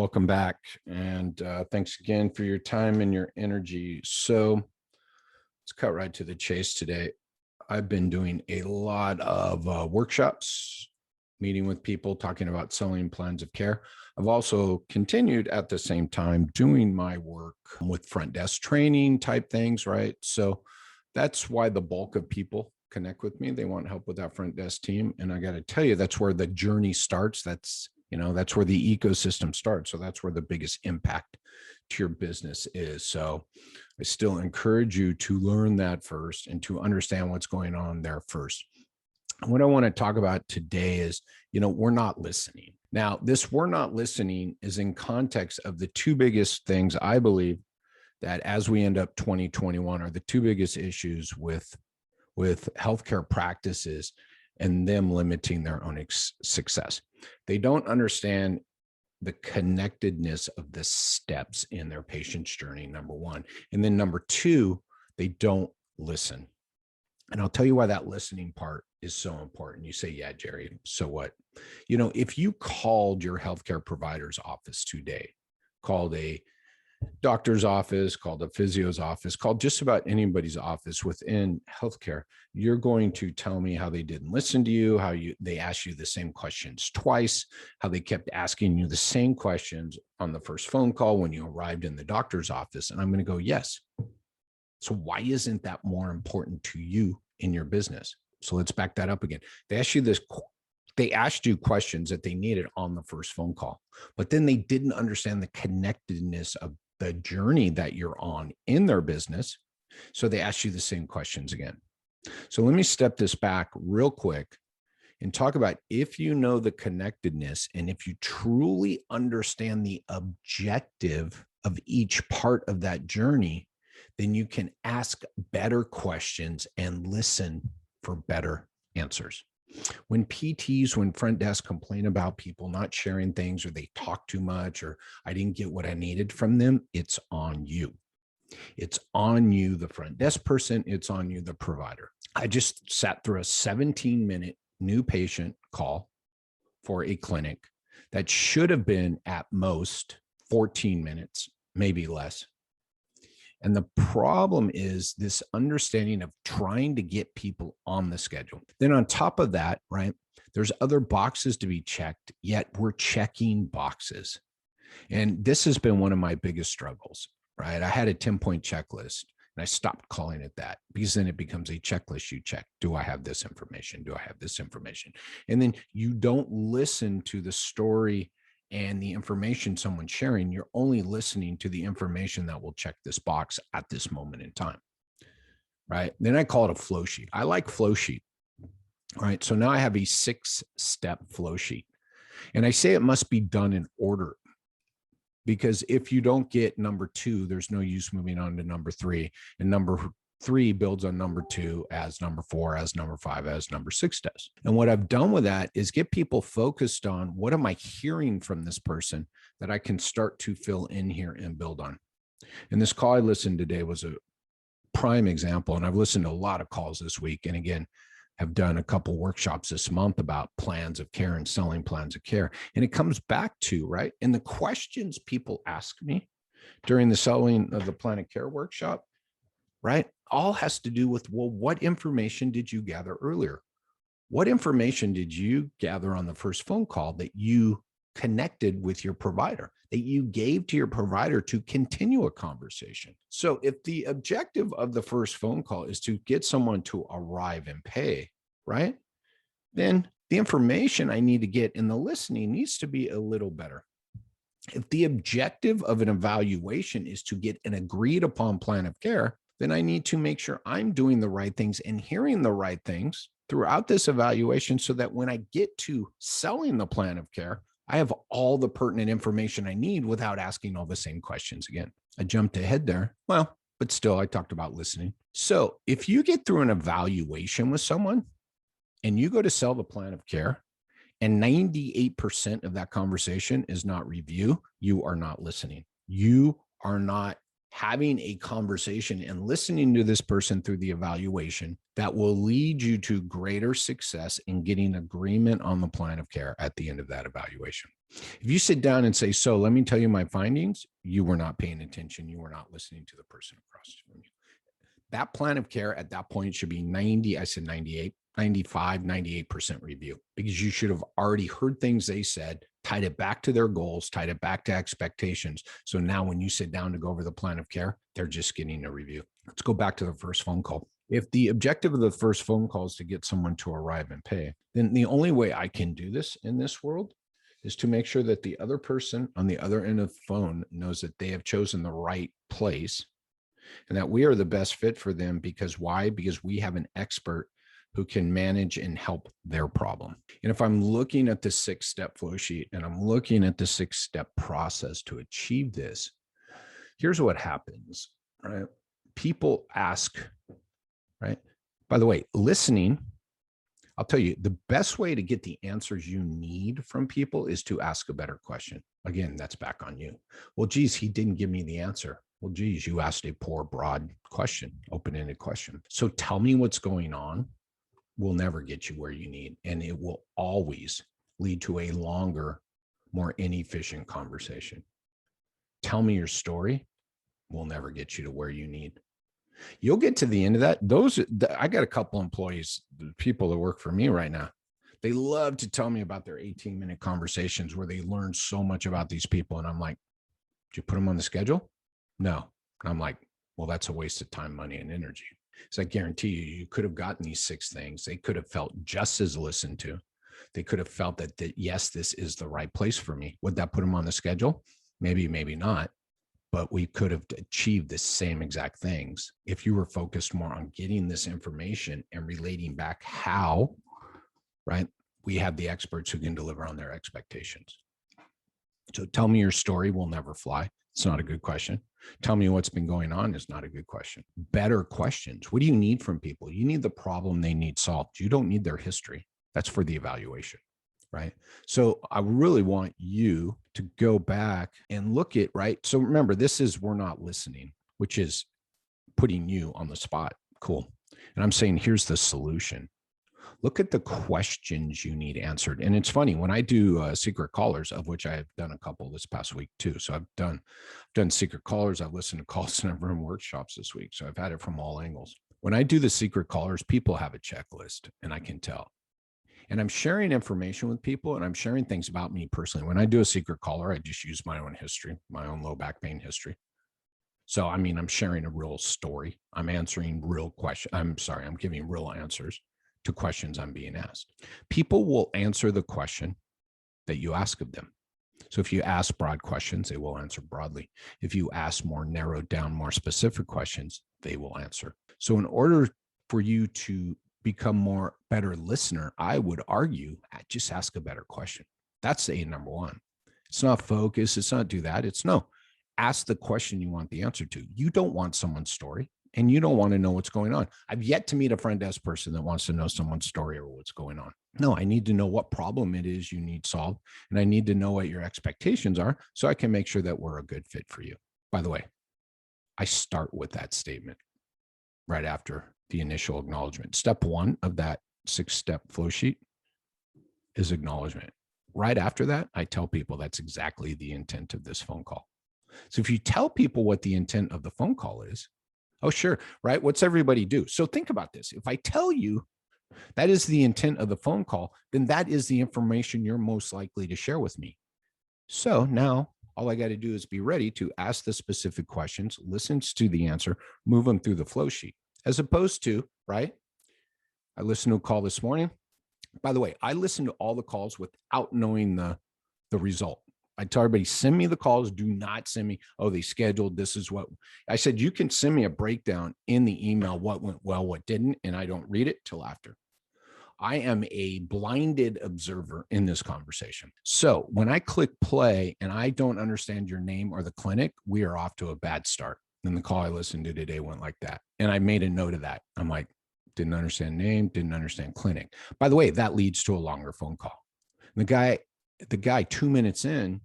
welcome back. And thanks again for your time and your energy. So let's cut right to the chase today. I've been doing a lot of workshops, meeting with people, talking about selling plans of care. I've also continued at the same time doing my work with front desk training type things, right? So that's why the bulk of people connect with me. They want help with that front desk team. And I got to tell you, that's where the journey starts. That's where the ecosystem starts. So that's where the biggest impact to your business is. So I still encourage you to learn that first and to understand what's going on there first. What I want to talk about today is, we're not listening. Now, this we're not listening is in context of the two biggest things I believe that as we end up 2021 are the two biggest issues with healthcare practices and them limiting their own success. They don't understand the connectedness of the steps in their patient's journey, number one. And then number two, they don't listen. And I'll tell you why that listening part is so important. You say, yeah, Jerry, so what? If you called your healthcare provider's office today, called a doctor's office, called a physio's office, called just about anybody's office within healthcare, you're going to tell me how they didn't listen to you, they asked you the same questions twice, how they kept asking you the same questions on the first phone call when you arrived in the doctor's office. And I'm going to go, yes. So why isn't that more important to you in your business? So let's back that up again. They asked you questions that they needed on the first phone call, but then they didn't understand the connectedness of the journey that you're on in their business. So they asked you the same questions again. So let me step this back real quick and talk about if you know the connectedness and if you truly understand the objective of each part of that journey, then you can ask better questions and listen for better answers. When front desk complain about people not sharing things or they talk too much or I didn't get what I needed from them, it's on you. It's on you, the front desk person. It's on you, the provider. I just sat through a 17-minute new patient call for a clinic that should have been at most 14 minutes, maybe less. And the problem is this understanding of trying to get people on the schedule. Then on top of that, right, there's other boxes to be checked, yet we're checking boxes. And this has been one of my biggest struggles, right? I had a 10-point checklist and I stopped calling it that because then it becomes a checklist you check. Do I have this information? Do I have this information? And then you don't listen to the story and the information someone's sharing. You're only listening to the information that will check this box at this moment in time, right? Then I call it a flow sheet. I like flow sheet, right? So now I have a 6-step flow sheet and I say it must be done in order because if you don't get number 2, there's no use moving on to number 3, and number 3 builds on number 2 as number 4, as number 5, as number 6 does. And what I've done with that is get people focused on what am I hearing from this person that I can start to fill in here and build on. And this call I listened today was a prime example. And I've listened to a lot of calls this week. And again, have done a couple workshops this month about plans of care and selling plans of care. And it comes back to, right? And the questions people ask me during the selling of the plan of care workshop, right? All has to do with, well, what information did you gather earlier? What information did you gather on the first phone call that you connected with your provider, that you gave to your provider to continue a conversation? So if the objective of the first phone call is to get someone to arrive and pay, right? Then the information I need to get in the listening needs to be a little better. If the objective of an evaluation is to get an agreed upon plan of care, then I need to make sure I'm doing the right things and hearing the right things throughout this evaluation so that when I get to selling the plan of care, I have all the pertinent information I need without asking all the same questions again. I jumped ahead there. Well, but still, I talked about listening. So if you get through an evaluation with someone and you go to sell the plan of care and 98% of that conversation is not review, you are not listening. You are not having a conversation and listening to this person through the evaluation that will lead you to greater success in getting agreement on the plan of care at the end of that evaluation. If you sit down and say, so let me tell you my findings, you were not paying attention. You were not listening to the person across from you. That plan of care at that point should be 90, I said 98, 95, 98% review, because you should have already heard things they said, tied it back to their goals, tied it back to expectations. So now when you sit down to go over the plan of care, they're just getting a review. Let's go back to the first phone call. If the objective of the first phone call is to get someone to arrive and pay, then the only way I can do this in this world is to make sure that the other person on the other end of the phone knows that they have chosen the right place and that we are the best fit for them. Because why? Because we have an expert who can manage and help their problem. And if I'm looking at the 6-step flow sheet and I'm looking at the 6-step process to achieve this, here's what happens, right? People ask, right? By the way, listening, I'll tell you, the best way to get the answers you need from people is to ask a better question. Again, that's back on you. Well, geez, he didn't give me the answer. Well, geez, you asked a poor, broad question, open-ended question. So tell me what's going on will never get you where you need. And it will always lead to a longer, more inefficient conversation. Tell me your story will never get you to where you need. You'll get to the end of that. I got a couple employees, people that work for me right now. They love to tell me about their 18-minute conversations where they learn so much about these people. And I'm like, did you put them on the schedule? No. And I'm like, well, that's a waste of time, money, and energy. So I guarantee you could have gotten these 6 things. They could have felt just as listened to. They could have felt that yes, this is the right place for me. Would that put them on the schedule? Maybe, maybe not. But we could have achieved the same exact things if you were focused more on getting this information and relating back how, right? We have the experts who can deliver on their expectations. So tell me your story will never fly. It's not a good question. Tell me what's been going on is not a good question. Better questions. What do you need from people? You need the problem they need solved. You don't need their history. That's for the evaluation, right? So I really want you to go back and look at, right? So remember, this is, we're not listening, which is putting you on the spot. Cool. And I'm saying, here's the solution. Look at the questions you need answered. And it's funny, when I do secret callers, of which I have done a couple this past week too. So I've done secret callers. I've listened to calls and I've run workshops this week. So I've had it from all angles. When I do the secret callers, people have a checklist and I can tell. And I'm sharing information with people and I'm sharing things about me personally. When I do a secret caller, I just use my own history, my own low back pain history. So, I mean, I'm sharing a real story. I'm answering real questions. I'm giving real answers to questions I'm being asked. People will answer the question that you ask of them. So if you ask broad questions, they will answer broadly. If you ask more narrowed down, more specific questions, they will answer. So in order for you to become more better listener, I would argue, just ask a better question. That's a number one. It's not focus. It's not do that. It's no, ask the question you want the answer to. You don't want someone's story. And you don't want to know what's going on. I've yet to meet a front desk person that wants to know someone's story or what's going on. No, I need to know what problem it is you need solved. And I need to know what your expectations are so I can make sure that we're a good fit for you. By the way, I start with that statement right after the initial acknowledgement. Step 1 of that 6-step flow sheet is acknowledgement. Right after that, I tell people that's exactly the intent of this phone call. So if you tell people what the intent of the phone call is, oh, sure. Right. What's everybody do? So think about this. If I tell you that is the intent of the phone call, then that is the information you're most likely to share with me. So now all I got to do is be ready to ask the specific questions, listen to the answer, move them through the flow sheet, as opposed to, right? I listened to a call this morning. By the way, I listened to all the calls without knowing the result. I tell everybody, send me the calls. Do not send me, oh, they scheduled. This is what I said. You can send me a breakdown in the email, what went well, what didn't, and I don't read it till after. I am a blinded observer in this conversation. So when I click play and I don't understand your name or the clinic, we are off to a bad start. And the call I listened to today went like that. And I made a note of that. I'm like, didn't understand name, didn't understand clinic. By the way, that leads to a longer phone call. And the guy 2 minutes in,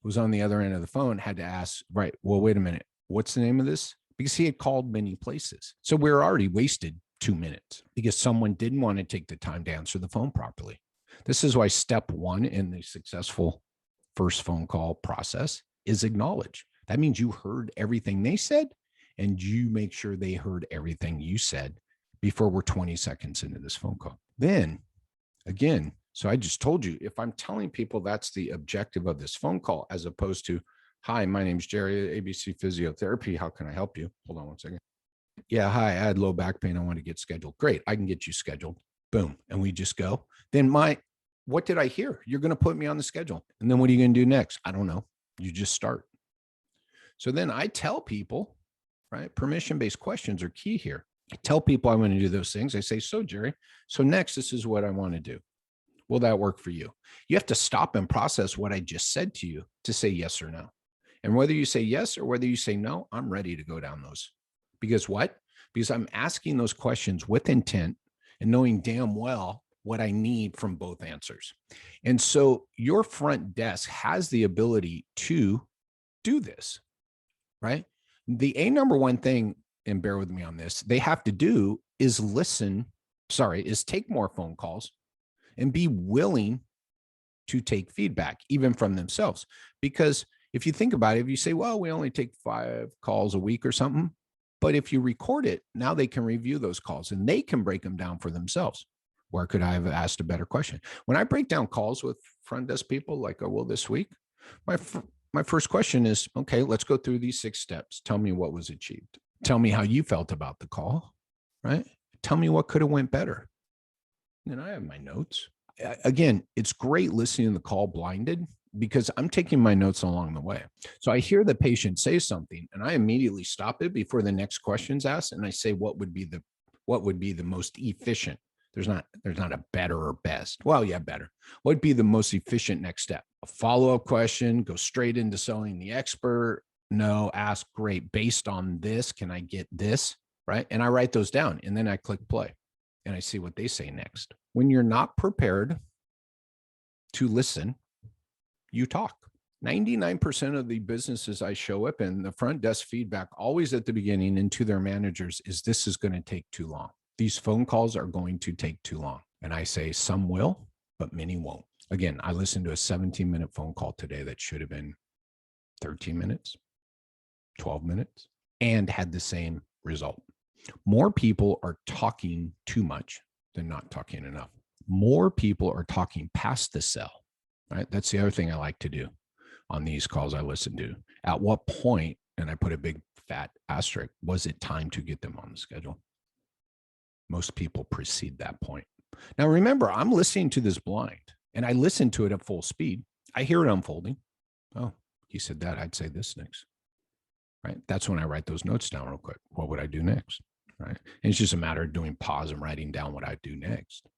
who's on the other end of the phone, had to ask, right, well, wait a minute, what's the name of this? Because he had called many places. So we were already wasted 2 minutes because someone didn't want to take the time to answer the phone properly. This is why step one in the successful first phone call process is acknowledge. That means you heard everything they said and you make sure they heard everything you said before we're 20 seconds into this phone call. Then again, so I just told you, if I'm telling people that's the objective of this phone call, as opposed to, hi, my name's Jerry, ABC Physiotherapy. How can I help you? Hold on one second. Yeah, hi, I had low back pain. I want to get scheduled. Great. I can get you scheduled. Boom. And we just go. Then what did I hear? You're going to put me on the schedule. And then what are you going to do next? I don't know. You just start. So then I tell people, right? Permission-based questions are key here. I tell people I want to do those things. I say, so Jerry, so next, this is what I want to do. Will that work for you? You have to stop and process what I just said to you to say yes or no. And whether you say yes or whether you say no, I'm ready to go down those. Because what? Because I'm asking those questions with intent and knowing damn well what I need from both answers. And so your front desk has the ability to do this, right? The number one thing, and bear with me on this, they have to do is is take more phone calls and be willing to take feedback, even from themselves. Because if you think about it, if you say, well, we only take 5 calls a week or something, but if you record it, now they can review those calls and they can break them down for themselves. Where could I have asked a better question? When I break down calls with front desk people, like I will this week, my first question is, okay, let's go through these 6 steps. Tell me what was achieved. Tell me how you felt about the call, right? Tell me what could have went better. And I have my notes. Again, it's great listening to the call blinded because I'm taking my notes along the way. So I hear the patient say something and I immediately stop it before the next question's asked. And I say, what would be the most efficient? There's not a better or best. Well, yeah, better. What would be the most efficient next step? A follow-up question, go straight into selling the expert. No, ask, great. Based on this, can I get this? Right. And I write those down and then I click play and I see what they say next. When you're not prepared to listen, you talk. 99% of the businesses I show up in, the front desk feedback always at the beginning and to their managers is, this is going to take too long. These phone calls are going to take too long. And I say some will, but many won't. Again, I listened to a 17-minute phone call today that should have been 13 minutes, 12 minutes, and had the same result. More people are talking too much than not talking enough. More people are talking past the sell, right? That's the other thing I like to do on these calls I listen to. At what point, and I put a big fat asterisk, was it time to get them on the schedule? Most people precede that point. Now, remember, I'm listening to this blind and I listen to it at full speed. I hear it unfolding. Oh, he said that. I'd say this next, right? That's when I write those notes down real quick. What would I do next, right? And it's just a matter of doing pause and writing down what I do next.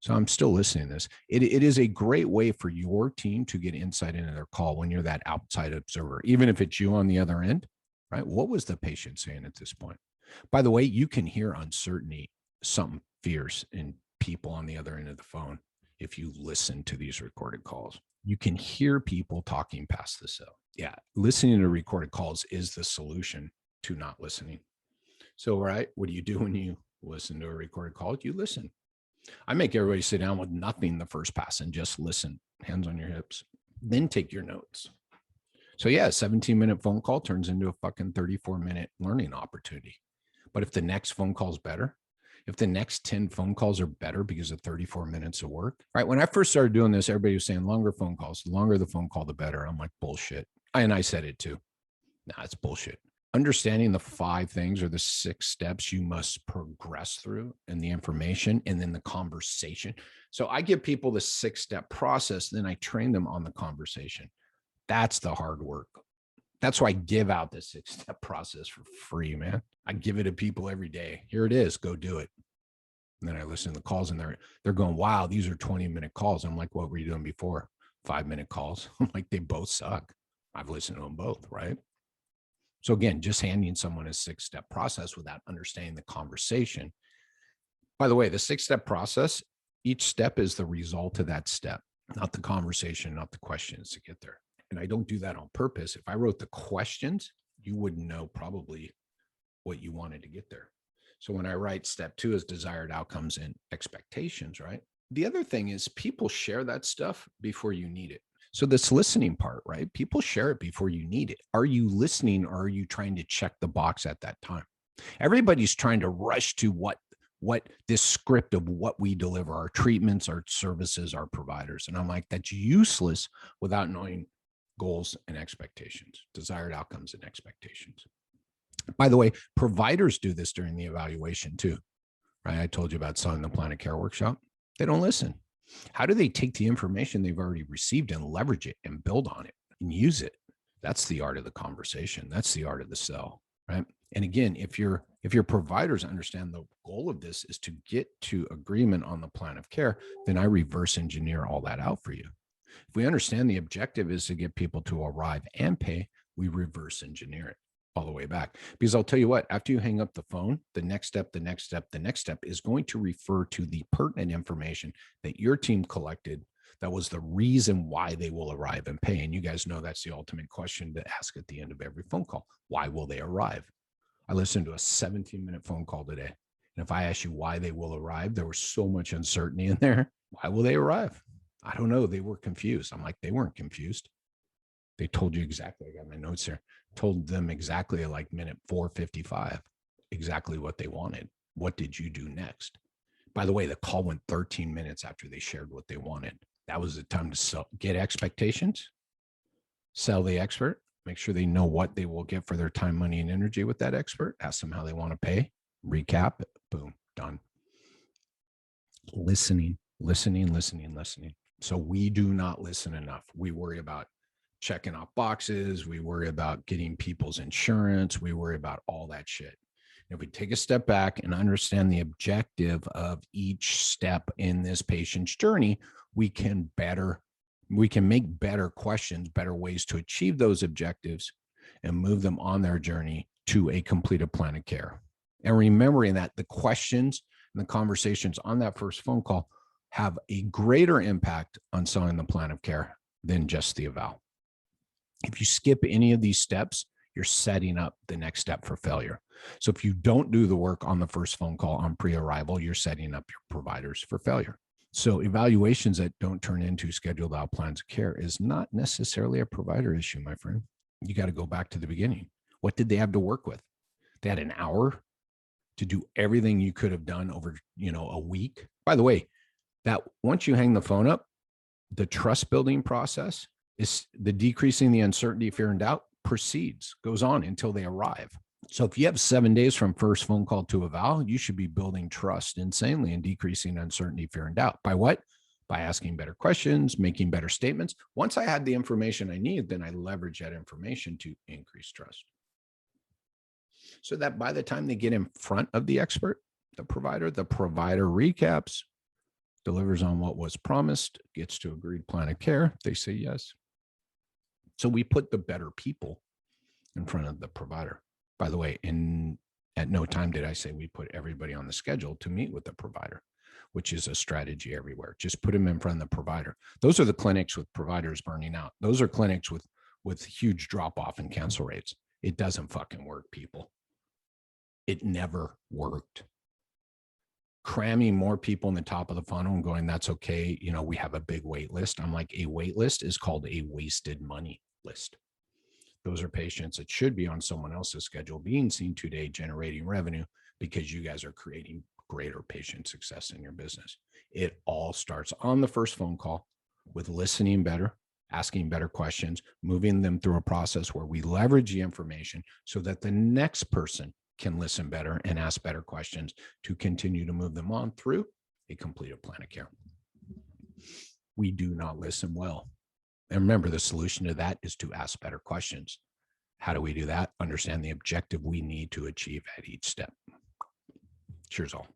So I'm still listening to this. It is a great way for your team to get insight into their call when you're that outside observer, even if it's you on the other end, right? What was the patient saying at this point? By the way, you can hear uncertainty, something fierce in people on the other end of the phone. If you listen to these recorded calls, you can hear people talking past the cell. Yeah. Listening to recorded calls is the solution to not listening. So, right. What do you do when you listen to a recorded call? You listen. I make everybody sit down with nothing the first pass and just listen, hands on your hips, then take your notes. So yeah, a 17-minute phone call turns into a fucking 34-minute learning opportunity. But if the next phone call is better, if the next 10 phone calls are better because of 34 minutes of work, right? When I first started doing this, everybody was saying longer phone calls, the longer the phone call, the better. I'm like, bullshit. And I said it too. Nah, it's bullshit. Understanding the 5 things or the 6 steps you must progress through and the information and then the conversation. So I give people the 6-step process, then I train them on the conversation. That's the hard work. That's why I give out the 6-step process for free, man. I give it to people every day. Here it is. Go do it. And then I listen to the calls and they're going, wow, these are 20-minute calls. I'm like, what were you doing before? 5-minute calls. I'm like, they both suck. I've listened to them both, right? So again, just handing someone a 6-step process without understanding the conversation. By the way, the 6-step process, each step is the result of that step, not the conversation, not the questions to get there. And I don't do that on purpose. If I wrote the questions, you wouldn't know probably what you wanted to get there. So when I write step 2 is desired outcomes and expectations, right? The other thing is people share that stuff before you need it. So this listening part, right? People share it before you need it. Are you listening, or are you trying to check the box at that time? Everybody's trying to rush to what this script of what we deliver, our treatments, our services, our providers. And I'm like, that's useless without knowing goals and expectations, desired outcomes and expectations. By the way, providers do this during the evaluation too, right? I told you about selling the plan of care workshop. They don't listen. How do they take the information they've already received and leverage it and build on it and use it? That's the art of the conversation. That's the art of the sell, right? And again, if your providers understand the goal of this is to get to agreement on the plan of care, then I reverse engineer all that out for you. If we understand the objective is to get people to arrive and pay, we reverse engineer it all the way back. Because I'll tell you what, after you hang up the phone, the next step is going to refer to the pertinent information that your team collected. That was the reason why they will arrive and pay. And you guys know that's the ultimate question to ask at the end of every phone call. Why will they arrive? I listened to a 17-minute phone call today. And if I ask you why they will arrive, there was so much uncertainty in there. Why will they arrive? I don't know. They were confused. I'm like, they weren't confused. They told you exactly. I got my notes here. Told them exactly like minute 4:55, exactly what they wanted. What did you do next? By the way, the call went 13 minutes after they shared what they wanted. That was the time to sell, get expectations, sell the expert, make sure they know what they will get for their time, money, and energy with that expert. Ask them how they want to pay, recap it, boom, done. Listening. So we do not listen enough. We worry about checking off boxes. We worry about getting people's insurance. We worry about all that shit. If we take a step back and understand the objective of each step in this patient's journey, we can make better questions, better ways to achieve those objectives and move them on their journey to a completed plan of care. And remembering that the questions and the conversations on that first phone call have a greater impact on selling the plan of care than just the eval. If you skip any of these steps, you're setting up the next step for failure. So if you don't do the work on the first phone call on pre-arrival, you're setting up your providers for failure. So evaluations that don't turn into scheduled out plans of care is not necessarily a provider issue, my friend. You got to go back to the beginning. What did they have to work with? They had an hour to do everything you could have done over, a week. By the way, that once you hang the phone up, the trust building process is the decreasing the uncertainty, fear, and doubt proceeds, goes on until they arrive. So if you have 7 days from first phone call to eval, you should be building trust insanely and decreasing uncertainty, fear, and doubt. By what? By asking better questions, making better statements. Once I had the information I need, then I leverage that information to increase trust. So that by the time they get in front of the expert, the provider recaps, delivers on what was promised, gets to agreed plan of care. They say yes. So we put the better people in front of the provider. By the way, at no time did I say we put everybody on the schedule to meet with the provider, which is a strategy everywhere. Just put them in front of the provider. Those are the clinics with providers burning out. Those are clinics with huge drop off in cancel rates. It doesn't fucking work, people. It never worked. Cramming more people in the top of the funnel and going, that's okay. We have a big wait list. I'm like, a wait list is called a wasted money list. Those are patients that should be on someone else's schedule being seen today, generating revenue because you guys are creating greater patient success in your business. It all starts on the first phone call with listening better, asking better questions, moving them through a process where we leverage the information so that the next person can listen better and ask better questions to continue to move them on through a completed plan of care. We do not listen well. And remember, the solution to that is to ask better questions. How do we do that? Understand the objective we need to achieve at each step. Cheers all.